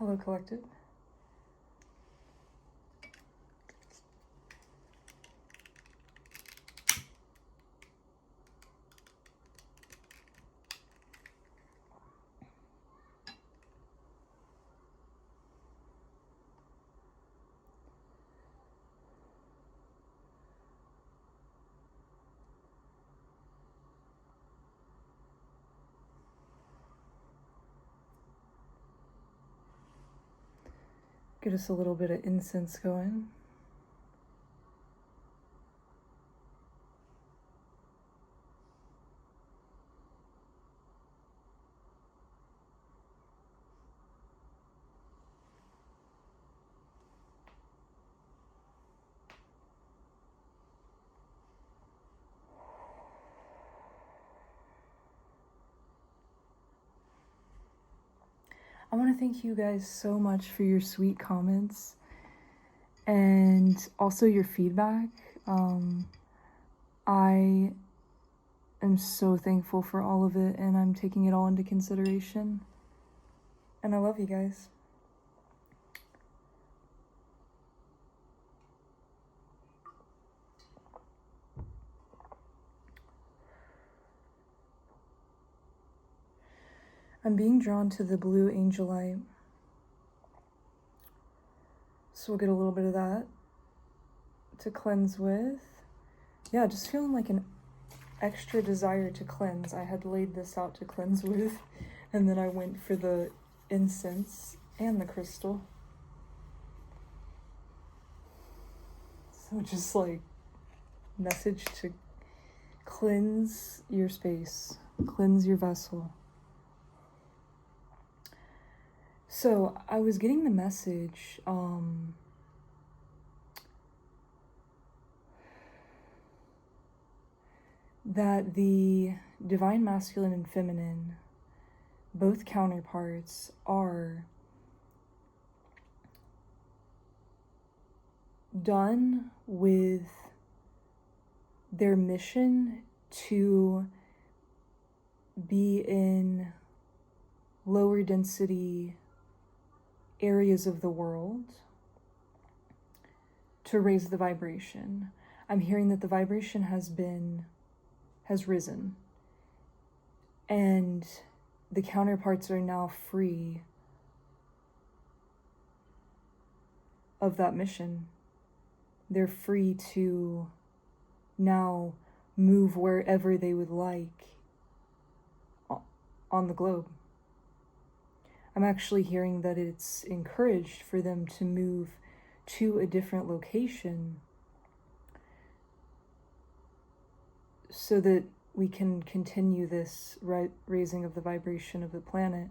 Hello, collective. Get us a little bit of incense going. I want to thank you guys so much for your sweet comments and also your feedback. I am so thankful for all of it, and I'm taking it all into consideration. And I love you guys. I'm being drawn to the blue angel light. So we'll get a little bit of that to cleanse with. Yeah, just feeling like an extra desire to cleanse. I had laid this out to cleanse with, and then I went for the incense and the crystal. So just like message to cleanse your space, cleanse your vessel. So I was getting the message that the divine masculine and feminine, both counterparts, are done with their mission to be in lower density areas of the world to raise the vibration. I'm hearing that the vibration has risen, and the counterparts are now free of that mission. They're free to now move wherever they would like on the globe. I'm actually hearing that it's encouraged for them to move to a different location so that we can continue this raising of the vibration of the planet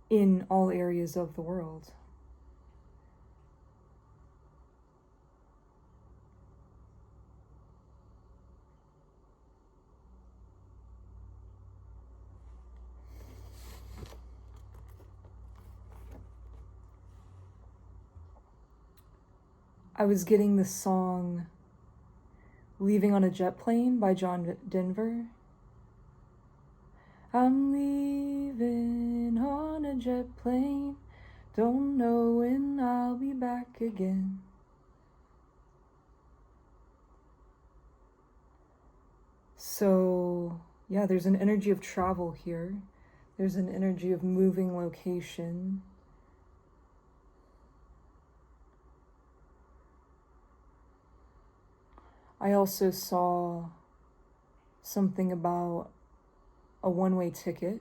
in all areas of the world. I was getting the song Leaving on a Jet Plane by John Denver. I'm leaving on a jet plane, don't know when I'll be back again. So, yeah, there's an energy of travel here. There's an energy of moving location. I also saw something about a one-way ticket.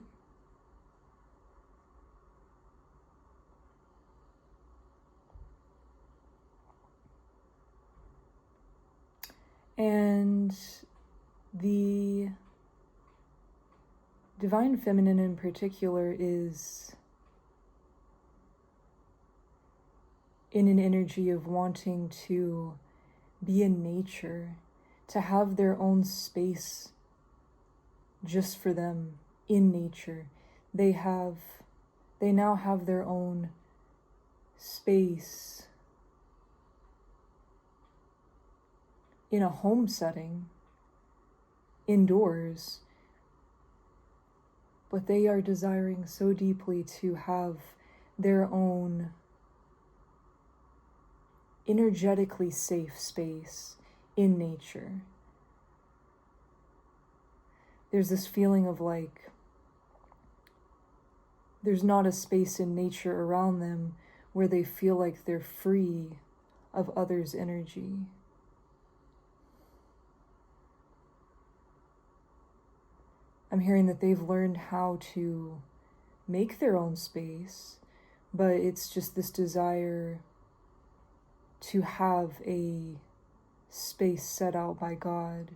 And the divine feminine in particular is in an energy of wanting to be in nature, to have their own space just for them in nature. They now have their own space in a home setting, indoors, but they are desiring so deeply to have their own energetically safe space in nature. There's this feeling of like, there's not a space in nature around them where they feel like they're free of others' energy. I'm hearing that they've learned how to make their own space, but it's just this desire to have a space set out by God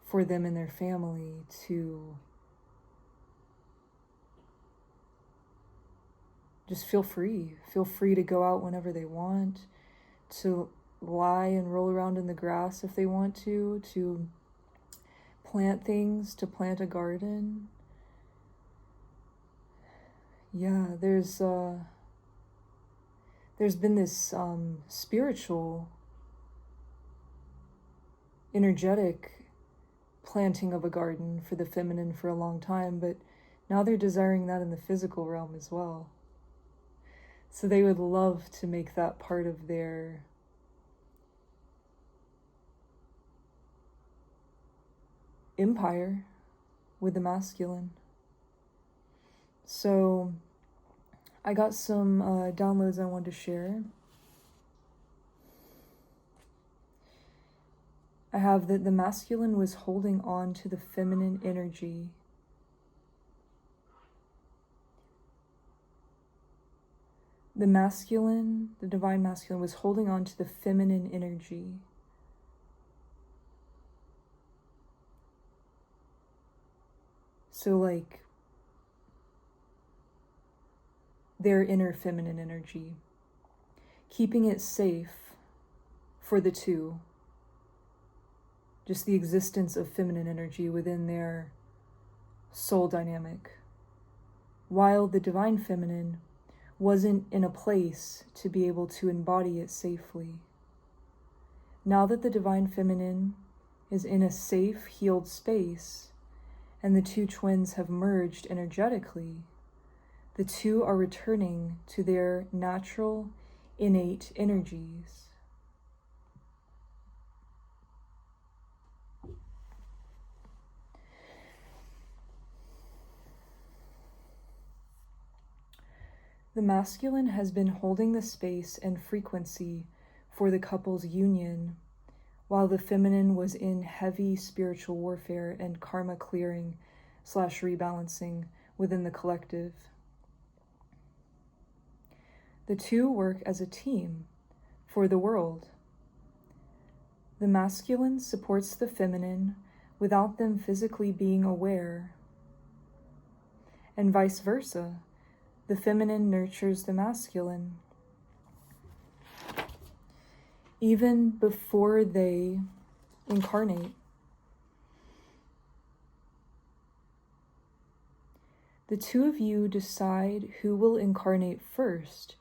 for them and their family to just feel free to go out whenever they want, to lie and roll around in the grass if they want to plant things, to plant a garden. Yeah, there's been this spiritual, energetic planting of a garden for the feminine for a long time, but now they're desiring that in the physical realm as well. So they would love to make that part of their empire with the masculine. So I got some downloads I wanted to share. I have that the masculine was holding on to the feminine energy. The masculine, the divine masculine, was holding on to the feminine energy. So like their inner feminine energy, keeping it safe for the two. Just the existence of feminine energy within their soul dynamic, while the divine feminine wasn't in a place to be able to embody it safely. Now that the divine feminine is in a safe, healed space, and the two twins have merged energetically, the two are returning to their natural, innate energies. The masculine has been holding the space and frequency for the couple's union, while the feminine was in heavy spiritual warfare and karma clearing / rebalancing within the collective. The two work as a team for the world. The masculine supports the feminine without them physically being aware, and vice versa. The feminine nurtures the masculine. Even before they incarnate. The two of you decide who will incarnate first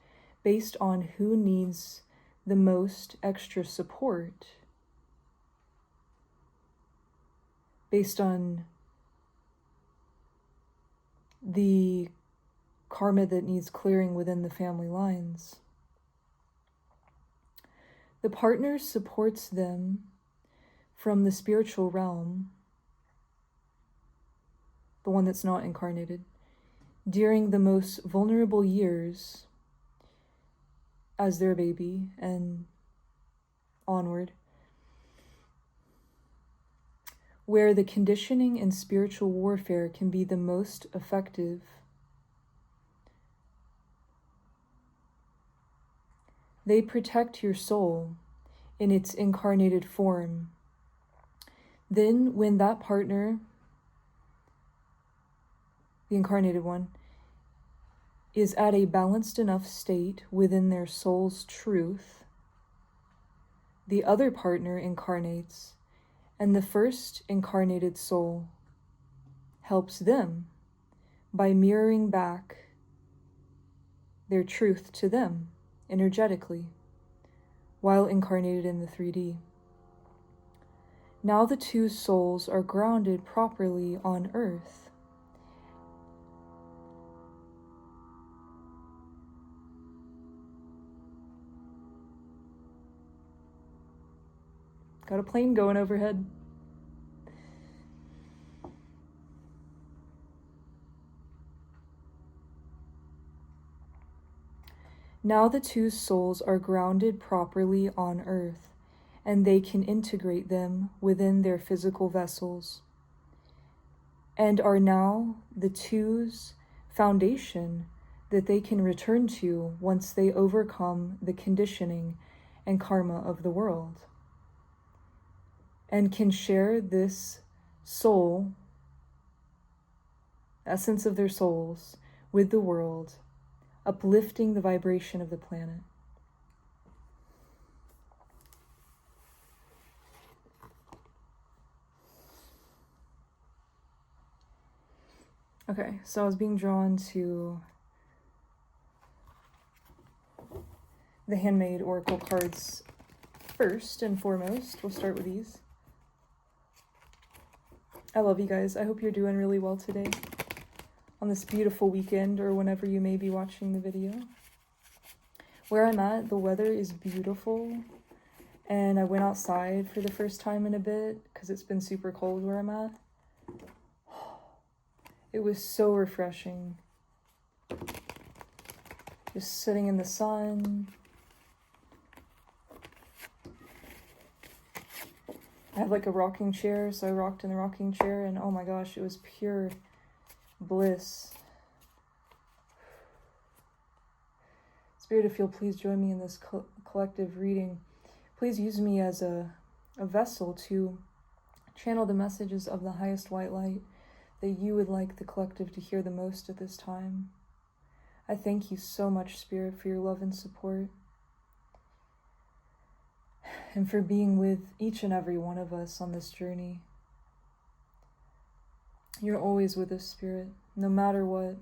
based on who needs the most extra support, based on the karma that needs clearing within the family lines. The partner supports them from the spiritual realm, the one that's not incarnated, during the most vulnerable years as their baby and onward, where the conditioning and spiritual warfare can be the most effective. They protect your soul in its incarnated form. Then when that partner, the incarnated one, is at a balanced enough state within their soul's truth, the other partner incarnates, and the first incarnated soul helps them by mirroring back their truth to them energetically while incarnated in the 3D. Now the two souls are grounded properly on earth. Got a plane going overhead. Now the two souls are grounded properly on earth, and they can integrate them within their physical vessels, and are now the two's foundation that they can return to once they overcome the conditioning and karma of the world, and can share this soul, essence of their souls, with the world, uplifting the vibration of the planet. Okay, so I was being drawn to the handmade oracle cards first and foremost. We'll start with these. I love you guys. I hope you're doing really well today on this beautiful weekend or whenever you may be watching the video. Where I'm at, the weather is beautiful, and I went outside for the first time in a bit because it's been super cold where I'm at. It was so refreshing. Just sitting in the sun. I have like a rocking chair, so I rocked in the rocking chair, and oh my gosh, it was pure bliss. Spirit, if you'll please join me in this collective reading. Please use me as a vessel to channel the messages of the highest white light that you would like the collective to hear the most at this time. I thank you so much, Spirit, for your love and support, and for being with each and every one of us on this journey. You're always with us, Spirit, no matter what.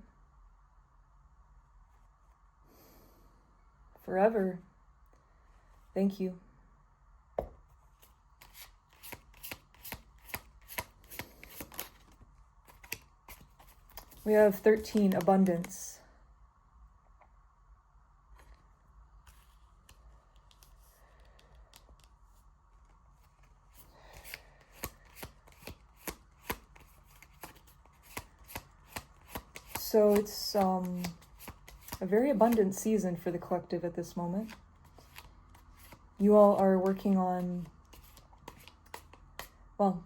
Forever. Thank you. We have 13, abundance. So it's a very abundant season for the collective at this moment. You all are working on, well,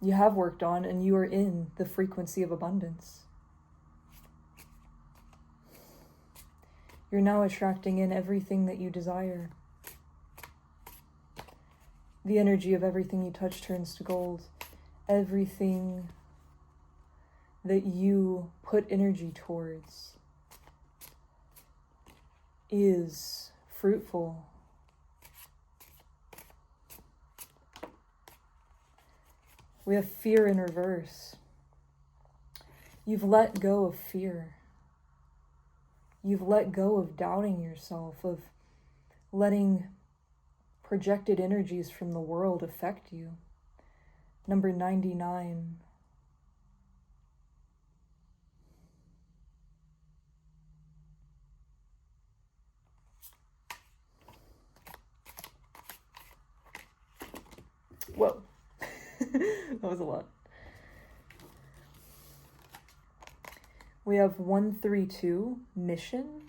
you have worked on and you are in the frequency of abundance. You're now attracting in everything that you desire. The energy of everything you touch turns to gold. Everything that you put energy towards is fruitful. We have fear in reverse. You've let go of fear. You've let go of doubting yourself, of letting projected energies from the world affect you. Number 99. Whoa. That was a lot. We have 132, mission.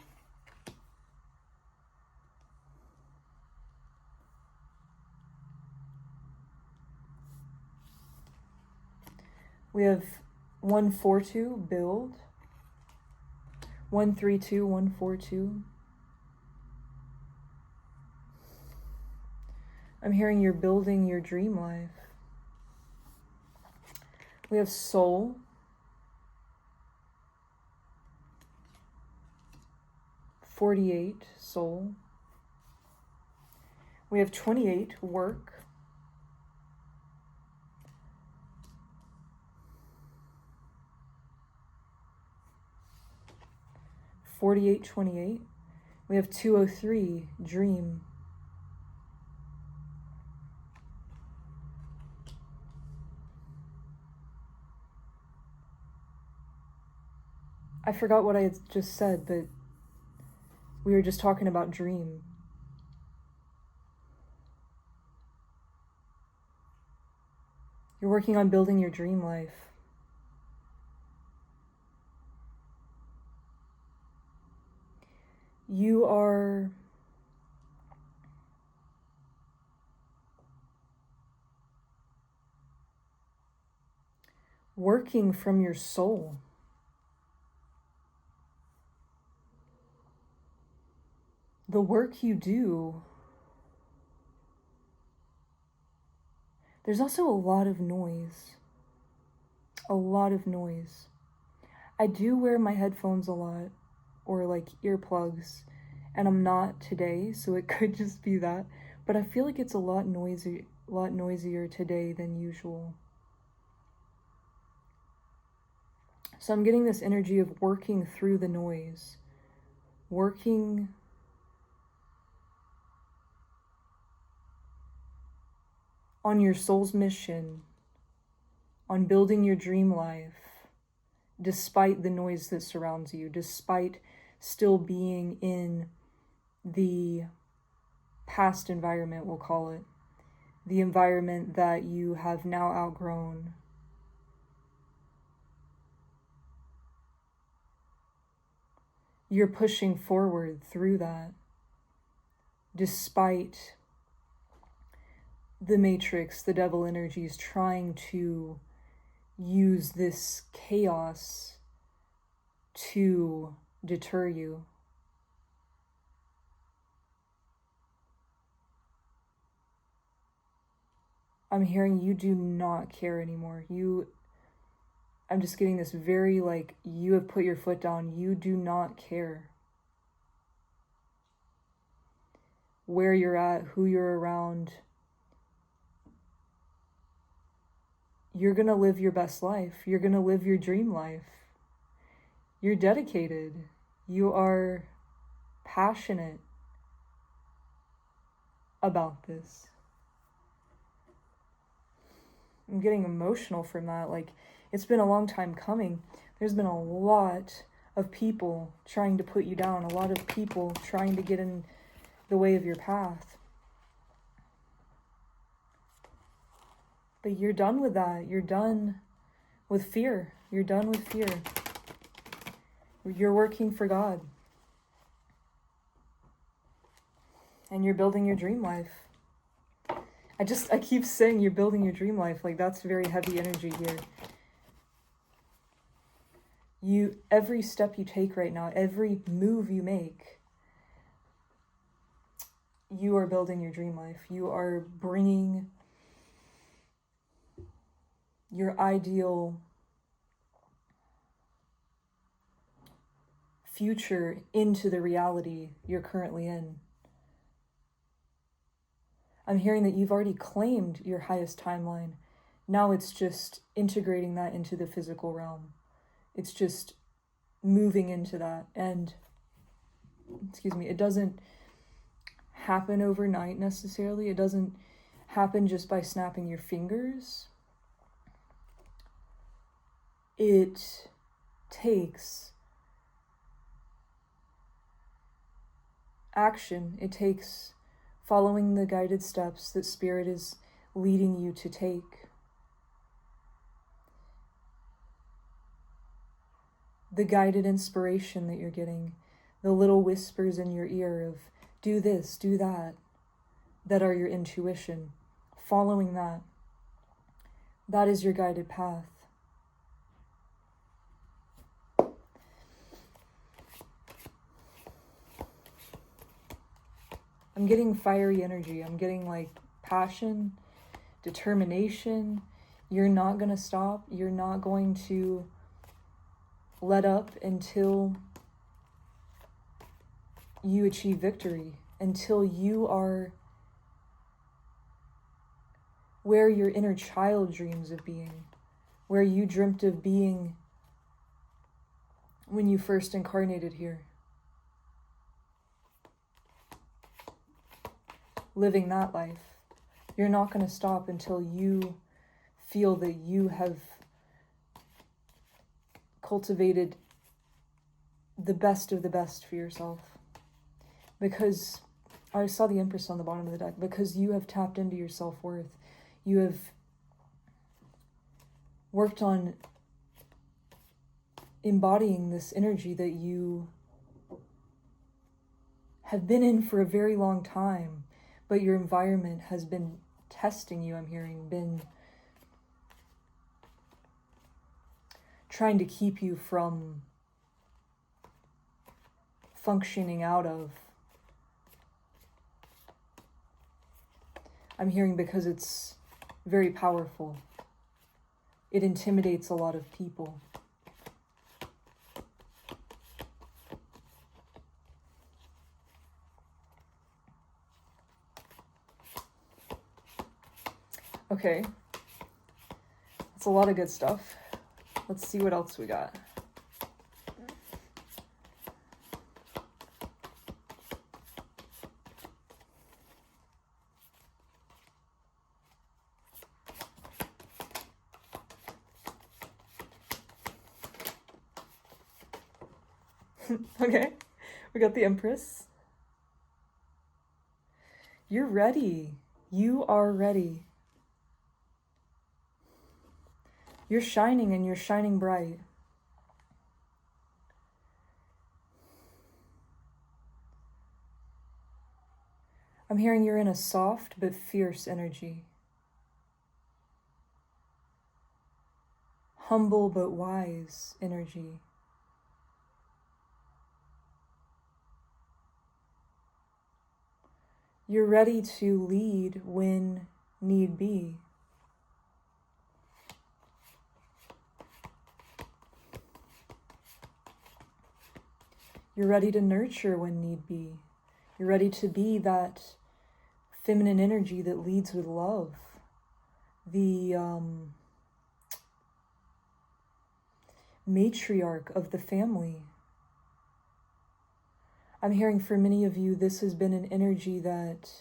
We have 142, build. 132, 142. I'm hearing you're building your dream life. We have soul. 48, soul. We have 28, work. (48, 28). We have 203, dream. I forgot what I had just said, but we were just talking about dream. You're working on building your dream life. You are working from your soul. The work you do, there's also a lot of noise. A lot of noise. I do wear my headphones a lot, or like earplugs, and I'm not today, so it could just be that. But I feel like it's a lot noisier today than usual. So I'm getting this energy of working through the noise, working on your soul's mission, on building your dream life, despite the noise that surrounds you, despite still being in the past environment, we'll call it, the environment that you have now outgrown. You're pushing forward through that, despite the matrix, the devil energies trying to use this chaos to deter you. I'm hearing you do not care anymore. I'm just getting this very, like, you have put your foot down. You do not care where you're at, who you're around. You're going to live your best life. You're going to live your dream life. You're dedicated. You are passionate about this. I'm getting emotional from that. Like, it's been a long time coming. There's been a lot of people trying to put you down, a lot of people trying to get in the way of your path. But you're done with that. You're done with fear. You're done with fear. You're working for God. And you're building your dream life. I keep saying you're building your dream life. Like, that's very heavy energy here. Every step you take right now, every move you make, you are building your dream life. You are bringing your ideal future into the reality you're currently in. I'm hearing that you've already claimed your highest timeline. Now it's just integrating that into the physical realm. It's just moving into that. And, it doesn't happen overnight necessarily. It doesn't happen just by snapping your fingers. It takes action. It takes following the guided steps that Spirit is leading you to take. The guided inspiration that you're getting, the little whispers in your ear of do this, do that, that are your intuition. Following that, that is your guided path. I'm getting fiery energy. I'm getting like passion, determination. You're not going to stop. You're not going to let up until you achieve victory, until you are where your inner child dreams of being, where you dreamt of being when you first incarnated here. Living that life. You're not going to stop until you feel that you have cultivated the best of the best for yourself. Because I saw the Empress on the bottom of the deck. Because you have tapped into your self-worth. You have worked on embodying this energy that you have been in for a very long time, but your environment has been testing you, I'm hearing, been trying to keep you from functioning out of. I'm hearing because it's very powerful. It intimidates a lot of people. Okay, that's a lot of good stuff. Let's see what else we got. Okay, we got the Empress. You're ready. You are ready. You're shining and you're shining bright. I'm hearing you're in a soft but fierce energy. Humble but wise energy. You're ready to lead when need be. You're ready to nurture when need be. You're ready to be that feminine energy that leads with love. The matriarch of the family. I'm hearing for many of you, this has been an energy that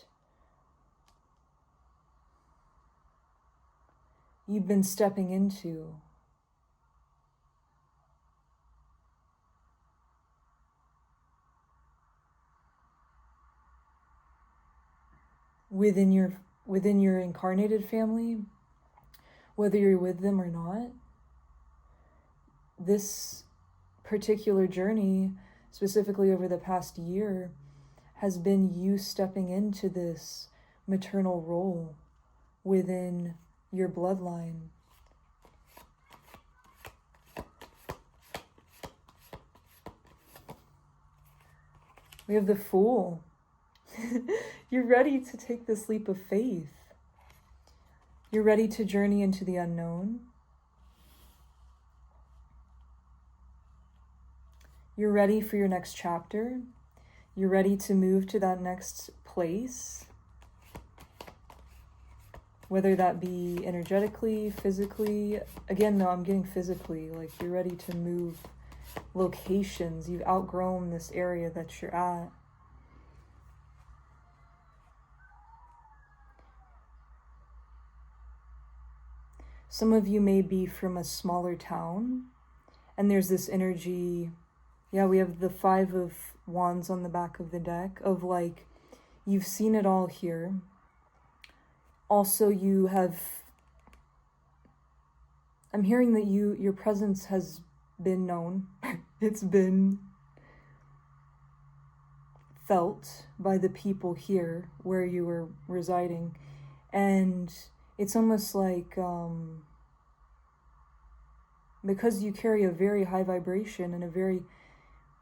you've been stepping into. Within your incarnated family, whether you're with them or not, this particular journey, specifically over the past year, has been you stepping into this maternal role within your bloodline. We have the Fool. You're ready to take this leap of faith. You're ready to journey into the unknown. You're ready for your next chapter. You're ready to move to that next place. Whether that be energetically, physically. Again, no, I'm getting physically. Like, you're ready to move locations. You've outgrown this area that you're at. Some of you may be from a smaller town, and there's this energy. Yeah, we have the 5 of Wands on the back of the deck of like, you've seen it all here. Also, you have, I'm hearing that your presence has been known. It's been felt by the people here where you were residing. And it's almost like, because you carry a very high vibration and a very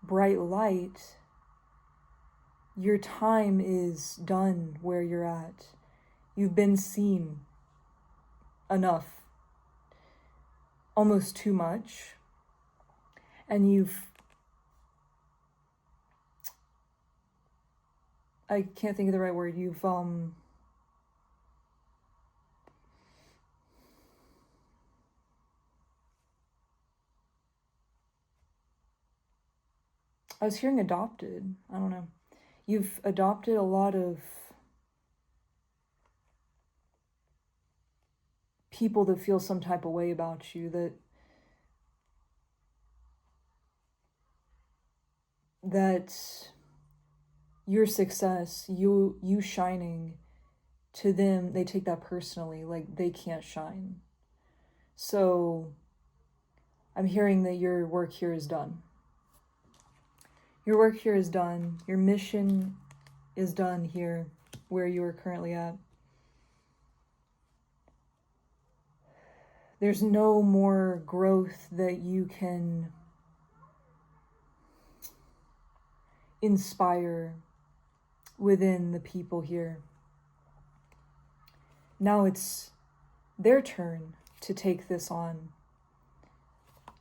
bright light, your time is done where you're at. You've been seen enough, almost too much, and I can't think of the right word, I was hearing adopted. I don't know. You've adopted a lot of people that feel some type of way about you, that your success, you shining, to them, they take that personally, like they can't shine. So I'm hearing that your work here is done. Your work here is done. Your mission is done here, where you are currently at. There's no more growth that you can inspire within the people here. Now it's their turn to take this on.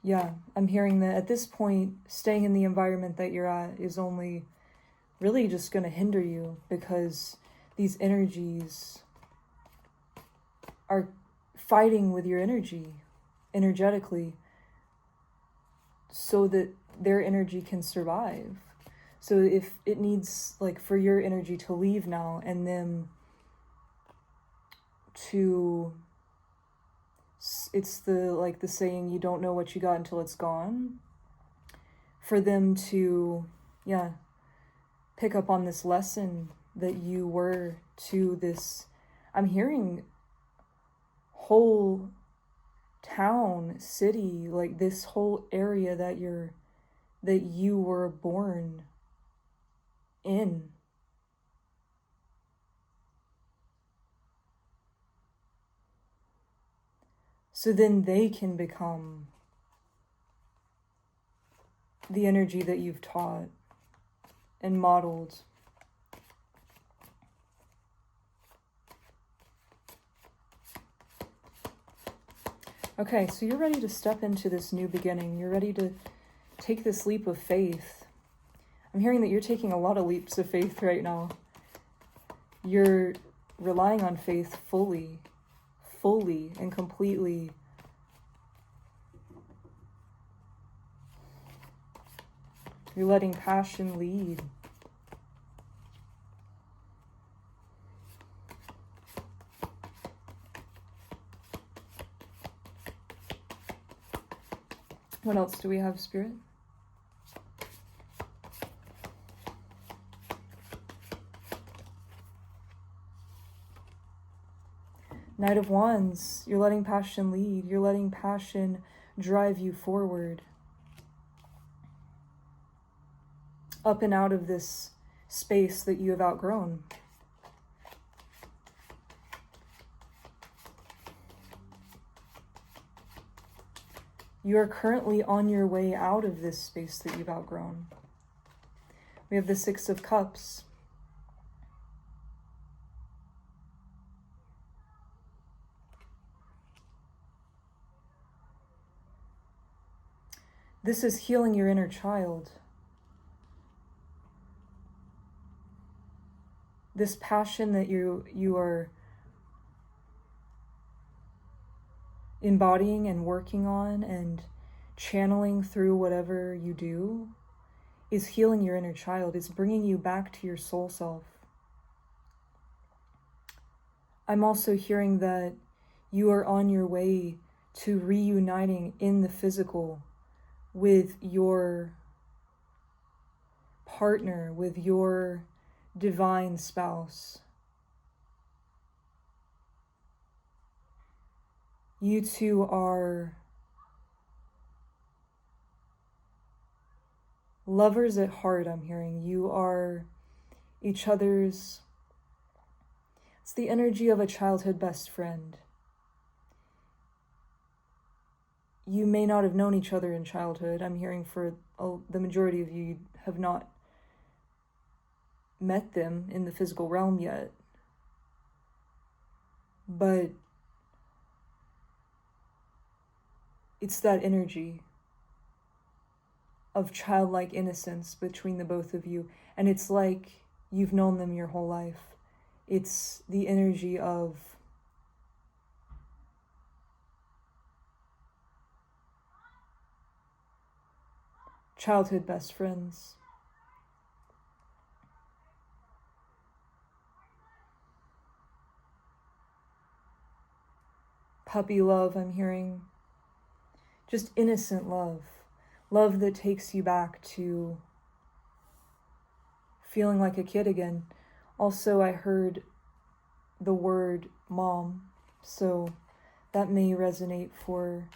Yeah, I'm hearing that at this point, staying in the environment that you're at is only really just going to hinder you, because these energies are fighting with your energy, energetically, so that their energy can survive. So if it needs, like, for your energy to leave now and them to, it's the saying, you don't know what you got until it's gone, for them to, yeah, pick up on this lesson that you were to this, I'm hearing whole town, city, like this whole area that you were born in. So then they can become the energy that you've taught and modeled. Okay, so you're ready to step into this new beginning. You're ready to take this leap of faith. I'm hearing that you're taking a lot of leaps of faith right now. You're relying on faith fully and completely. You're letting passion lead. What else do we have, Spirit? Knight of Wands, you're letting passion lead. You're letting passion drive you forward. Up and out of this space that you have outgrown. You are currently on your way out of this space that you've outgrown. We have the Six of Cups. This is healing your inner child. This passion that you are embodying and working on and channeling through whatever you do is healing your inner child. It's bringing you back to your soul self. I'm also hearing that you are on your way to reuniting in the physical with your partner, with your divine spouse. You two are lovers at heart, I'm hearing. You are each other's, it's the energy of a childhood best friend. You may not have known each other in childhood. I'm hearing for the majority of you have not met them in the physical realm yet. But it's that energy of childlike innocence between the both of you. And it's like you've known them your whole life. It's the energy of childhood best friends. Puppy love, I'm hearing. Just innocent love. Love that takes you back to feeling like a kid again. Also, I heard the word mom. So That may resonate for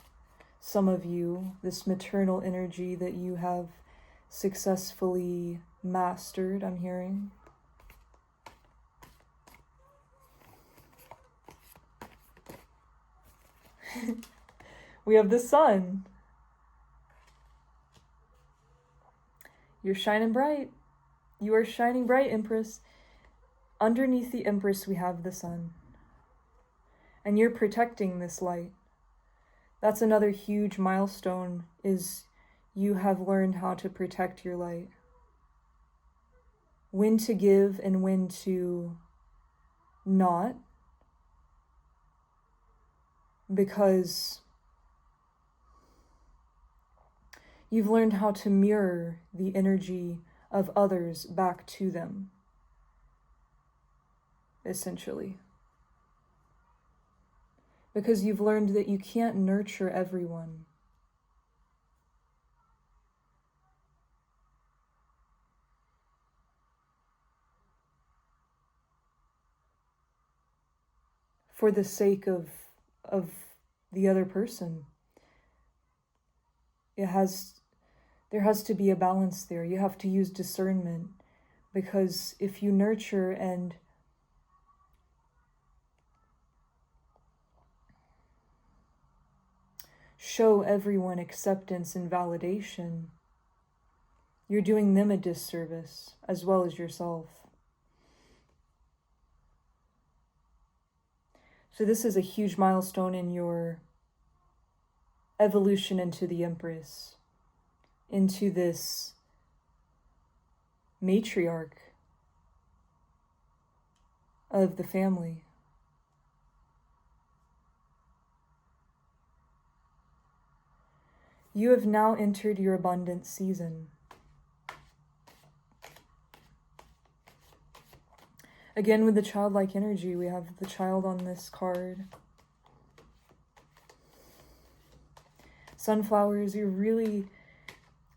some of you, this maternal energy that you have successfully mastered, I'm hearing. We have the sun. You're shining bright. You are shining bright, Empress. Underneath the Empress, we have the sun. And you're protecting this light. That's another huge milestone, is you have learned how to protect your light. When to give and when to not. Because you've learned how to mirror the energy of others back to them, essentially. Because you've learned that you can't nurture everyone. For the sake of the other person. There has to be a balance there. You have to use discernment, because if you nurture and show everyone acceptance and validation, you're doing them a disservice as well as yourself. So this is a huge milestone in your evolution into the Empress, into this matriarch of the family. You have now entered your abundant season. Again, with the childlike energy, we have the child on this card. Sunflowers, you're really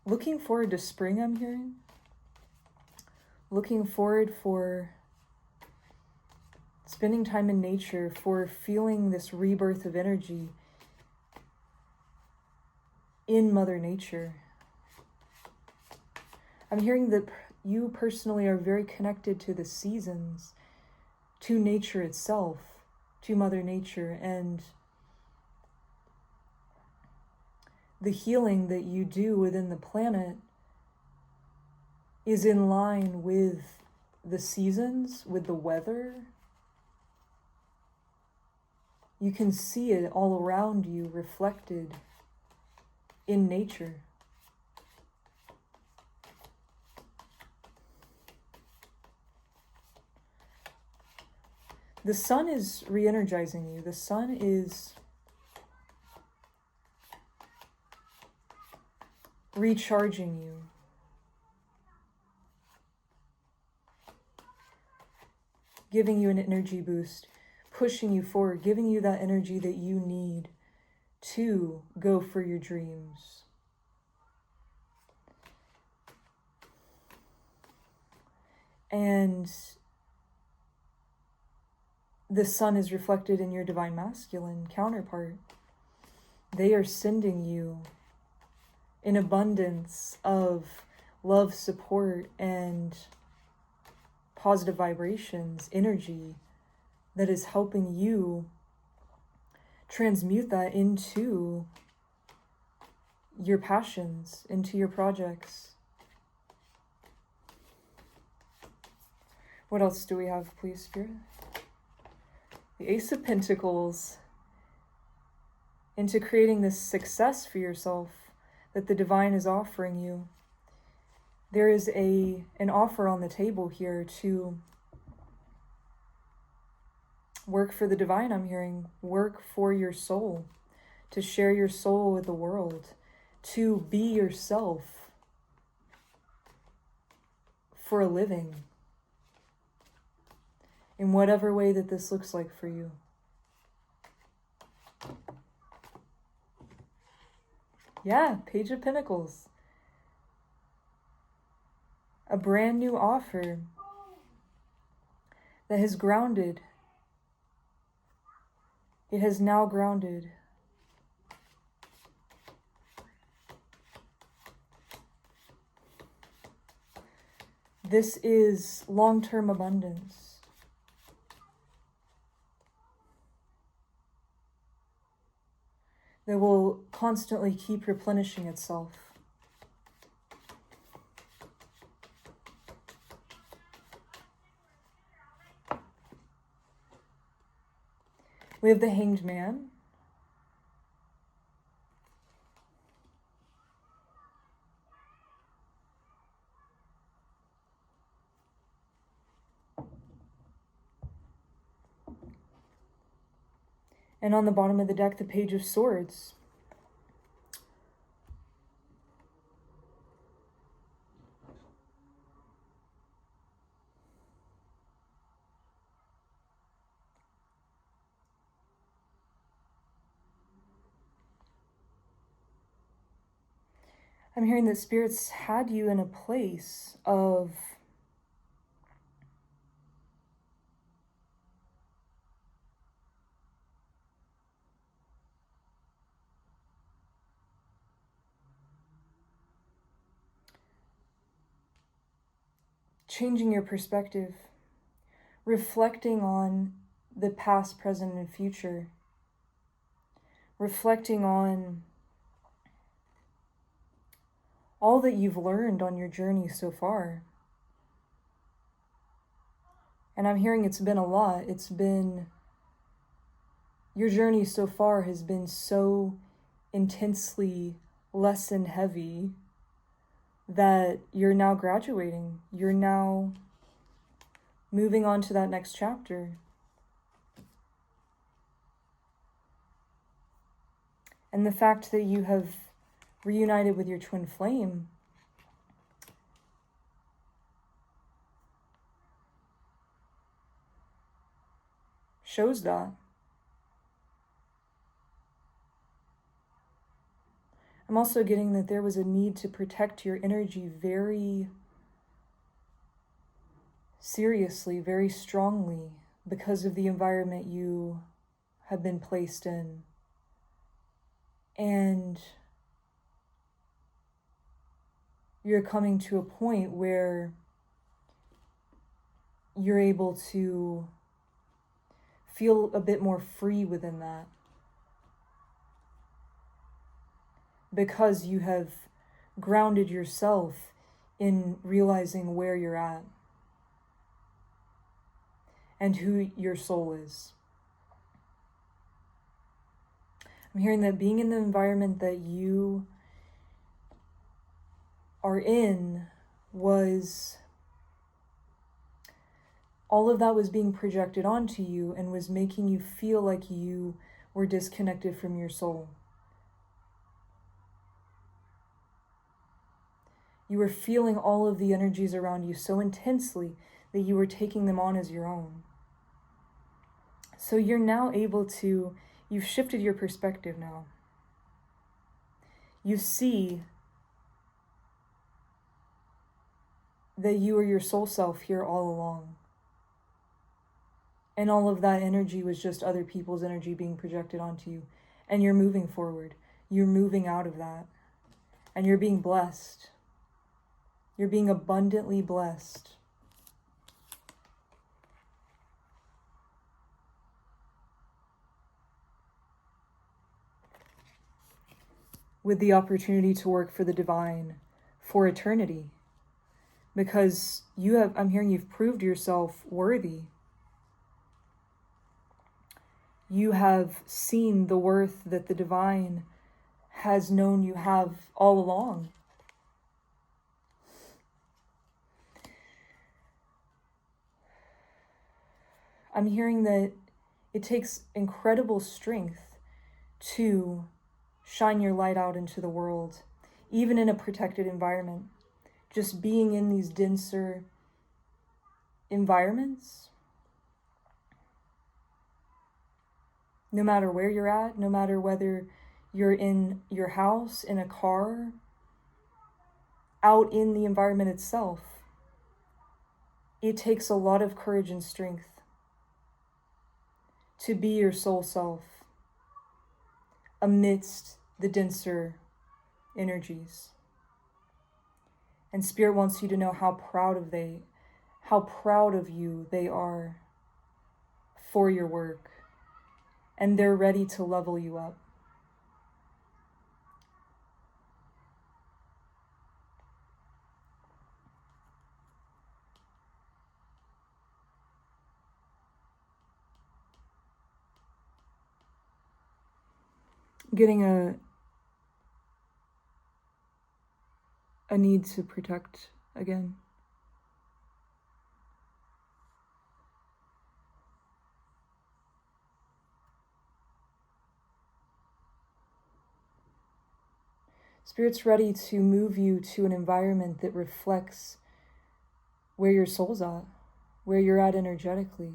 looking forward to spring, I'm hearing. Looking forward for spending time in nature, for feeling this rebirth of energy in Mother Nature. I'm hearing that you personally are very connected to the seasons, to nature itself, to Mother Nature, and the healing that you do within the planet is in line with the seasons, with the weather. You can see it all around you reflected in nature. The sun is re-energizing you. The sun is recharging you. Giving you an energy boost, pushing you forward, giving you that energy that you need to go for your dreams. And the sun is reflected in your divine masculine counterpart. They are sending you an abundance of love, support, and positive vibrations, energy that is helping you transmute that into your passions, into your projects. What else do we have, please, Spirit? The Ace of Pentacles. Into creating this success for yourself that the divine is offering you. There is an offer on the table here to work for the divine, I'm hearing. Work for your soul. To share your soul with the world. To be yourself for a living. In whatever way that this looks like for you. Yeah, Page of Pentacles. A brand new offer that has grounded It has now grounded. This is long-term abundance. That will constantly keep replenishing itself. We have the Hanged Man. And on the bottom of the deck, the Page of Swords. I'm hearing that spirits had you in a place of changing your perspective, reflecting on the past, present, and future, reflecting on all that you've learned on your journey so far. And I'm hearing it's been a lot. Your journey so far has been so intensely lesson heavy that you're now graduating. You're now moving on to that next chapter. And the fact that you have reunited with your twin flame shows that. I'm also getting that there was a need to protect your energy very seriously, very strongly, because of the environment you have been placed in. And you're coming to a point where you're able to feel a bit more free within that, because you have grounded yourself in realizing where you're at and who your soul is. I'm hearing that being in the environment that you are in was, all of that was being projected onto you and was making you feel like you were disconnected from your soul. You were feeling all of the energies around you so intensely that you were taking them on as your own. So you're now able to, you've shifted your perspective now. You see that you are your soul self here all along. And all of that energy was just other people's energy being projected onto you. And you're moving forward. You're moving out of that. And you're being blessed. You're being abundantly blessed. With the opportunity to work for the divine for eternity. Because I'm hearing you've proved yourself worthy. You have seen the worth that the divine has known you have all along. I'm hearing that it takes incredible strength to shine your light out into the world, even in a protected environment. Just being in these denser environments, no matter where you're at, no matter whether you're in your house, in a car, out in the environment itself, it takes a lot of courage and strength to be your soul self, amidst the denser energies. And Spirit wants you to know how proud of you they are for your work. And they're ready to level you up. Getting a need to protect again. Spirit's ready to move you to an environment that reflects where your soul's at, where you're at energetically.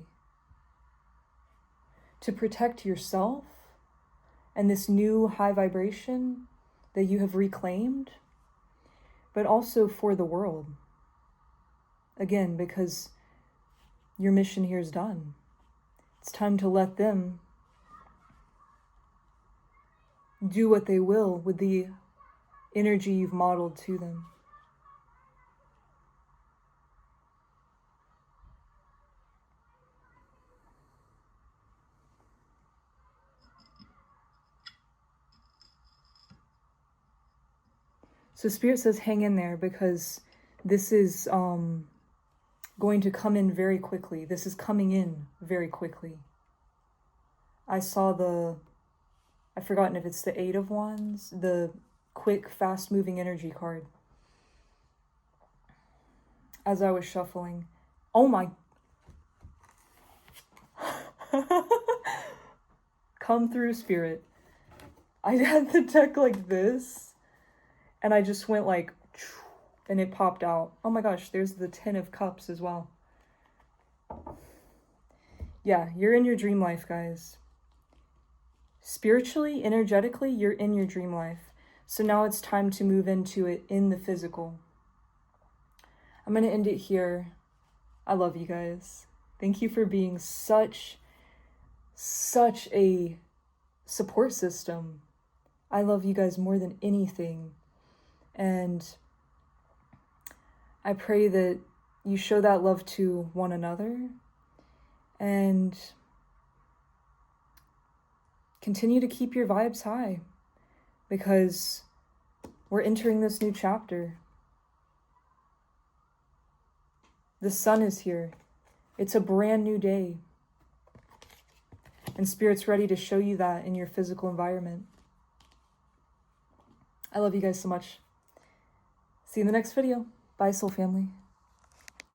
To protect yourself and this new high vibration that you have reclaimed, but also for the world. Again, because your mission here is done. It's time to let them do what they will with the energy you've modeled to them. So Spirit says hang in there, because this is going to come in very quickly. This is coming in very quickly. I saw I've forgotten if it's the 𝐸𝑃𝒻𝒾𝓃𝓃𝒾𝓉𝑒, the quick, fast-moving energy card. As I was shuffling. Oh my. Come through, Spirit. I had the deck like this. And I just went like, and it popped out. Oh my gosh, there's the 10 of Cups as well. Yeah, you're in your dream life, guys. Spiritually, energetically, you're in your dream life. So now it's time to move into it in the physical. I'm going to end it here. I love you guys. Thank you for being such a support system. I love you guys more than anything. And I pray that you show that love to one another and continue to keep your vibes high, because we're entering this new chapter. The sun is here. It's a brand new day. And Spirit's ready to show you that in your physical environment. I love you guys so much. See you in the next video. Bye, soul family.